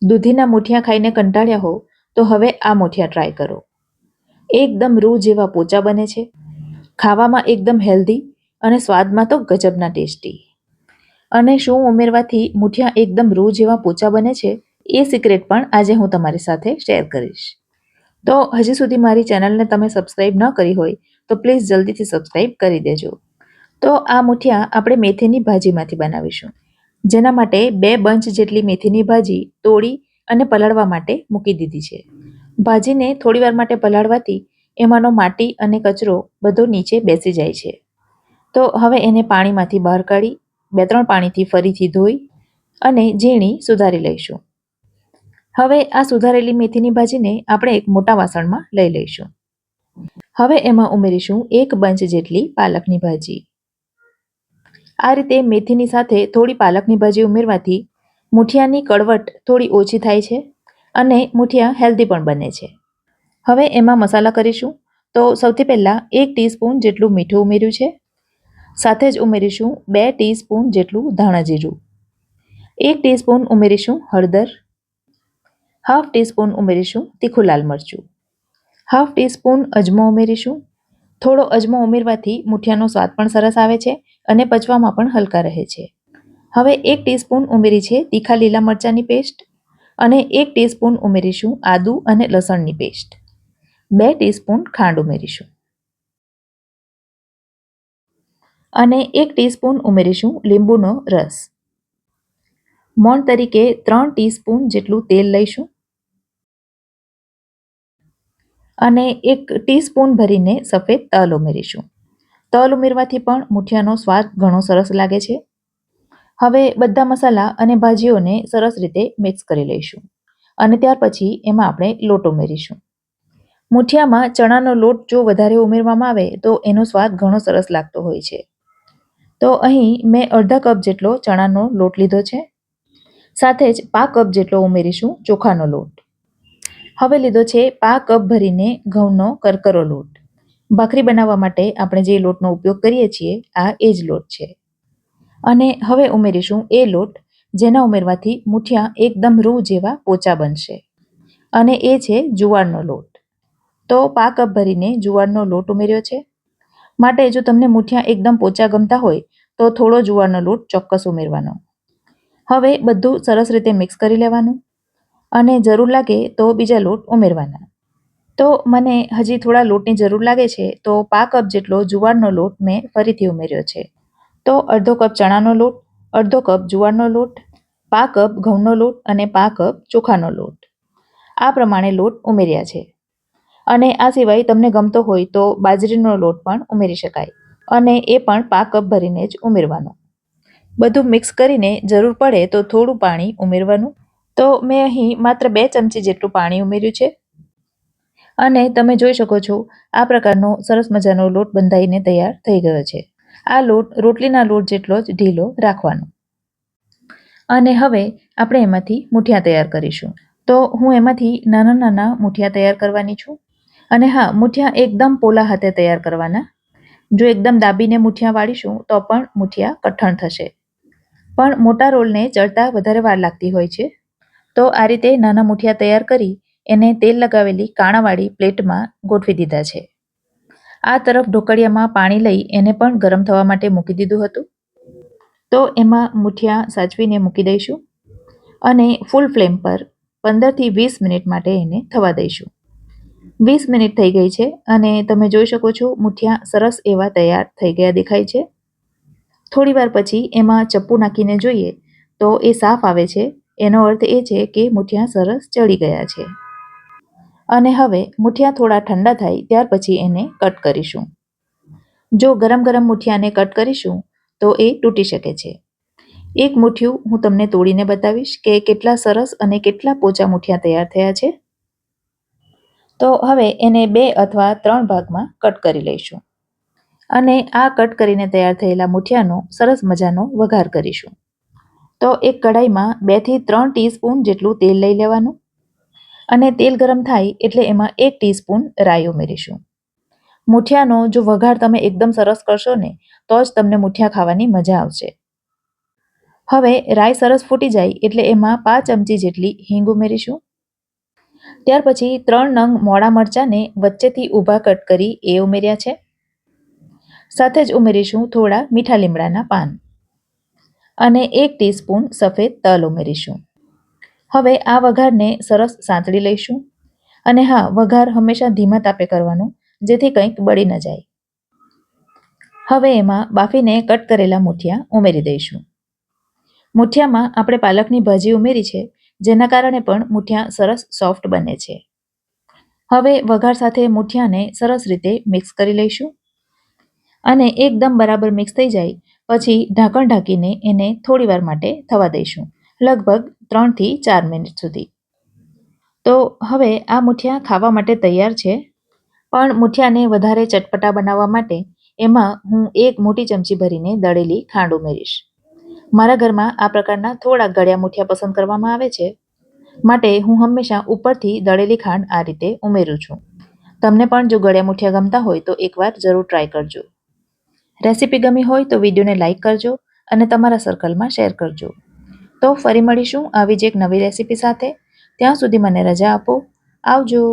દૂધીના મુઠિયા ખાઈને કંટાળ્યા હો તો હવે આ મુઠિયા ટ્રાય કરો. એકદમ રૂ જેવા પોચા બને છે, ખાવામાં એકદમ હેલ્ધી અને સ્વાદમાં તો ગજબના ટેસ્ટી. અને શું ઉમેરવાથી મુઠિયા એકદમ રૂ જેવા પોચા બને છે એ સિક્રેટ પણ આજે હું તમારી સાથે શેર કરીશ. તો હજી સુધી મારી ચેનલને તમે સબસ્ક્રાઈબ ન કરી હોય તો પ્લીઝ જલ્દીથી સબસ્ક્રાઈબ કરી દેજો. તો આ મુઠિયા આપણે મેથીની ભાજીમાંથી બનાવીશું, જેના માટે 2 બંચ જેટલી મેથીની ભાજી તોડી અને પલાળવા માટે મૂકી દીધી છે. ભાજીને થોડીવાર માટે પલાળવાથી એમાંનો માટી અને કચરો બધો નીચે બેસી જાય છે. તો હવે એને પાણીમાંથી બહાર કાઢી 2-3 પાણીથી ફરીથી ધોઈ અને ઝીણી સુધારી લઈશું. હવે આ સુધારેલી મેથીની ભાજીને આપણે એક મોટા વાસણમાં લઈ લઈશું. હવે એમાં ઉમેરીશું 1 બંચ જેટલી પાલકની ભાજી. આ રીતે મેથીની સાથે થોડી પાલકની ભાજી ઉમેરવાથી મુઠિયાની કડવટ થોડી ઓછી થાય છે અને મુઠિયા હેલ્ધી પણ બને છે. હવે એમાં મસાલા કરીશું. તો સૌથી પહેલાં 1 ટીસ્પૂન જેટલું મીઠું ઉમેર્યું છે. સાથે જ ઉમેરીશું 2 ટીસ્પૂન જેટલું ધાણા જીરું. 1 ટીસ્પૂન ઉમેરીશું હળદર. હાફ ટીસ્પૂન ઉમેરીશું તીખું લાલ મરચું. હાફ ટીસ્પૂન અજમો ઉમેરીશું. થોડો અજમો ઉમેરવાથી મુઠિયાનો સ્વાદ પણ સરસ આવે છે અને પચવામાં પણ હલકા રહે છે. હવે 1 ટીસ્પૂન ઉમેરી છે તીખા લીલા મરચાંની પેસ્ટ અને 1 ટીસ્પૂન ઉમેરીશું આદુ અને લસણની પેસ્ટ. 2 ટીસ્પૂન ખાંડ ઉમેરીશું અને 1 ટીસ્પૂન ઉમેરીશું લીંબુનો રસ. મોણ તરીકે 3 ટીસ્પૂન જેટલું તેલ લઈશું અને 1 ટીસ્પૂન ભરીને સફેદ તલ ઉમેરીશું. તલ ઉમેરવાથી પણ મુઠિયાનો સ્વાદ ઘણો સરસ લાગે છે. હવે બધા મસાલા અને ભાજીઓને સરસ રીતે મિક્સ કરી લઈશું અને ત્યાર પછી એમાં આપણે લોટ ઉમેરીશું. મુઠિયામાં ચણાનો લોટ જો વધારે ઉમેરવામાં આવે તો એનો સ્વાદ ઘણો સરસ લાગતો હોય છે. તો અહીં મેં અડધા કપ જેટલો ચણાનો લોટ લીધો છે. સાથે જ 1/2 કપ જેટલો ઉમેરીશું ચોખાનો લોટ. હવે લીધો છે 1/2 કપ ભરીને ઘઉંનો કરકરો લોટ. ભાખરી બનાવવા માટે આપણે જે લોટનો ઉપયોગ કરીએ છીએ આ એ જ લોટ છે. અને હવે ઉમેરીશું એ લોટ જેના ઉમેરવાથી મુઠિયા એકદમ રૂ જેવા પોચા બનશે અને એ છે જુવારનો લોટ. તો 1/2 કપ ભરીને જુવારનો લોટ ઉમેર્યો છે. માટે જો તમને મુઠિયા એકદમ પોચા ગમતા હોય તો થોડો જુવારનો લોટ ચોક્કસ ઉમેરવાનો. હવે બધું સરસ રીતે મિક્સ કરી લેવાનું અને જરૂર લાગે તો બીજા લોટ ઉમેરવાના. તો મને હજી થોડા લોટની જરૂર લાગે છે તો 1/2 કપ જેટલો જુવારનો લોટ મેં ફરીથી ઉમેર્યો છે. તો અડધો કપ ચણાનો લોટ, અડધો કપ જુવારનો લોટ, 1/2 કપ ઘઉંનો લોટ અને 1/2 કપ ચોખાનો લોટ. આ પ્રમાણે લોટ ઉમેર્યા છે. અને આ સિવાય તમને ગમતો હોય તો બાજરીનો લોટ પણ ઉમેરી શકાય અને એ પણ 1/2 કપ ભરીને જ ઉમેરવાનો. બધું મિક્સ કરીને જરૂર પડે તો થોડું પાણી ઉમેરવાનું. તો મેં અહીં માત્ર 2 ચમચી જેટલું પાણી ઉમેર્યું છે અને તમે જોઈ શકો છો આ પ્રકારનો સરસ મજાનો લોટ બંધાઈને તૈયાર થઈ ગયો છે. આ લોટ રોટલીના લોટ જેટલો જ ઢીલો રાખવાનો. અને હવે આપણે એમાંથી મુઠિયા તૈયાર કરીશું. તો હું એમાંથી નાના નાના મુઠિયા તૈયાર કરવાની છું. અને હા, મુઠિયા એકદમ પોલા હાથે તૈયાર કરવાના. જો એકદમ દાબીને મુઠિયા વાળીશું તો પણ મુઠિયા કઠણ થશે. પણ મોટા રોલને ચડતા વધારે વાર લાગતી હોય છે. તો આ રીતે નાના મુઠિયા તૈયાર કરી એને તેલ લગાવેલી કાણાવાળી પ્લેટમાં ગોઠવી દીધા છે. આ તરફ ઢોકળિયામાં પાણી લઈ એને પણ ગરમ થવા માટે મૂકી દીધું હતું. તો એમાં મુઠિયા સાચવીને મૂકી દઈશું અને ફૂલ ફ્લેમ પર 15 થી 20 મિનિટ માટે એને થવા દઈશું. 20 મિનિટ થઈ ગઈ છે અને તમે જોઈ શકો છો મુઠિયા સરસ એવા તૈયાર થઈ ગયા દેખાય છે. થોડી વાર પછી એમાં ચપ્પુ નાખીને જોઈએ તો એ સાફ આવે છે. એનો અર્થ એ છે કે મુઠિયા સરસ ચડી ગયા છે. અને હવે મુઠિયા થોડા ઠંડા થાય ત્યાર પછી એને કટ કરીશું. જો ગરમ ગરમ મુઠિયાને કટ કરીશું તો એ તૂટી શકે છે. એક મુઠિયું હું તમને તોડીને બતાવીશ કે કેટલા સરસ અને કેટલા પોચા મુઠિયા તૈયાર થયા છે. તો હવે એને 2 અથવા 3 ભાગમાં કટ કરી લઈશું અને આ કટ કરીને તૈયાર થયેલા મુઠિયાનો સરસ મજાનો વઘાર કરીશું. તો એક કઢાઈમાં 2 થી 3 ટીસ્પૂન જેટલું તેલ લઈ લેવાનું અને તેલ ગરમ થાય એટલે એમાં 1 ટીસ્પૂન રાઈ ઉમેરીશું. મુઠિયાનો જો વઘાર તમે એકદમ સરસ કરશો ને તો જ તમને મુઠિયા ખાવાની મજા આવશે. હવે રાઈ સરસ ફૂટી જાય એટલે એમાં 5 ચમચી જેટલી હિંગ ઉમેરીશું. ત્યાર પછી 3 નંગ મોડા મરચાંને વચ્ચેથી ઊભા કટ કરી એ ઉમેર્યા છે. સાથે જ ઉમેરીશું થોડા મીઠા લીમડાના પાન અને 1 ટીસ્પૂન સફેદ તલ ઉમેરીશું. હવે આ વઘારને સરસ સાંતળી લઈશું. અને હા, વઘાર હંમેશા ધીમા તાપે કરવાનું, જેથી કંઈક બળી ન જાય. હવે એમાં બાફીને કટ કરેલા મૂઠિયા ઉમેરી દઈશું. મૂઠિયામાં આપણે પાલકની ભાજી ઉમેરી છે, જેના કારણે પણ મૂઠિયા સરસ સોફ્ટ બને છે. હવે વઘાર સાથે મૂઠિયાને સરસ રીતે મિક્સ કરી લઈશું અને એકદમ બરાબર મિક્સ થઈ જાય પછી ઢાંકણ ઢાંકીને એને થોડીવાર માટે થવા દઈશું, લગભગ 3 થી 4 મિનિટ સુધી. તો હવે આ મૂઠિયા ખાવા માટે તૈયાર છે. પણ મૂઠિયાને વધારે ચટપટા બનાવવા માટે એમાં હું 1 મોટી ચમચી ભરીને દળેલી ખાંડ ઉમેરીશ. મારા ઘરમાં આ પ્રકારના થોડા ગળ્યા મૂઠિયા પસંદ કરવામાં આવે છે, માટે હું હંમેશા ઉપરથી દળેલી ખાંડ આ રીતે ઉમેરું છું. તમને પણ જો ગળ્યા મૂઠિયા ગમતા હોય તો એકવાર જરૂર ટ્રાય કરજો. રેસીપી ગમી હોય તો વિડીયોને લાઇક કરજો અને તમારા સર્કલમાં શેર કરજો. તો ફરી મળીશું આવી જ એક નવી રેસીપી સાથે. ત્યાં સુધી મને રજા આપો. આવજો.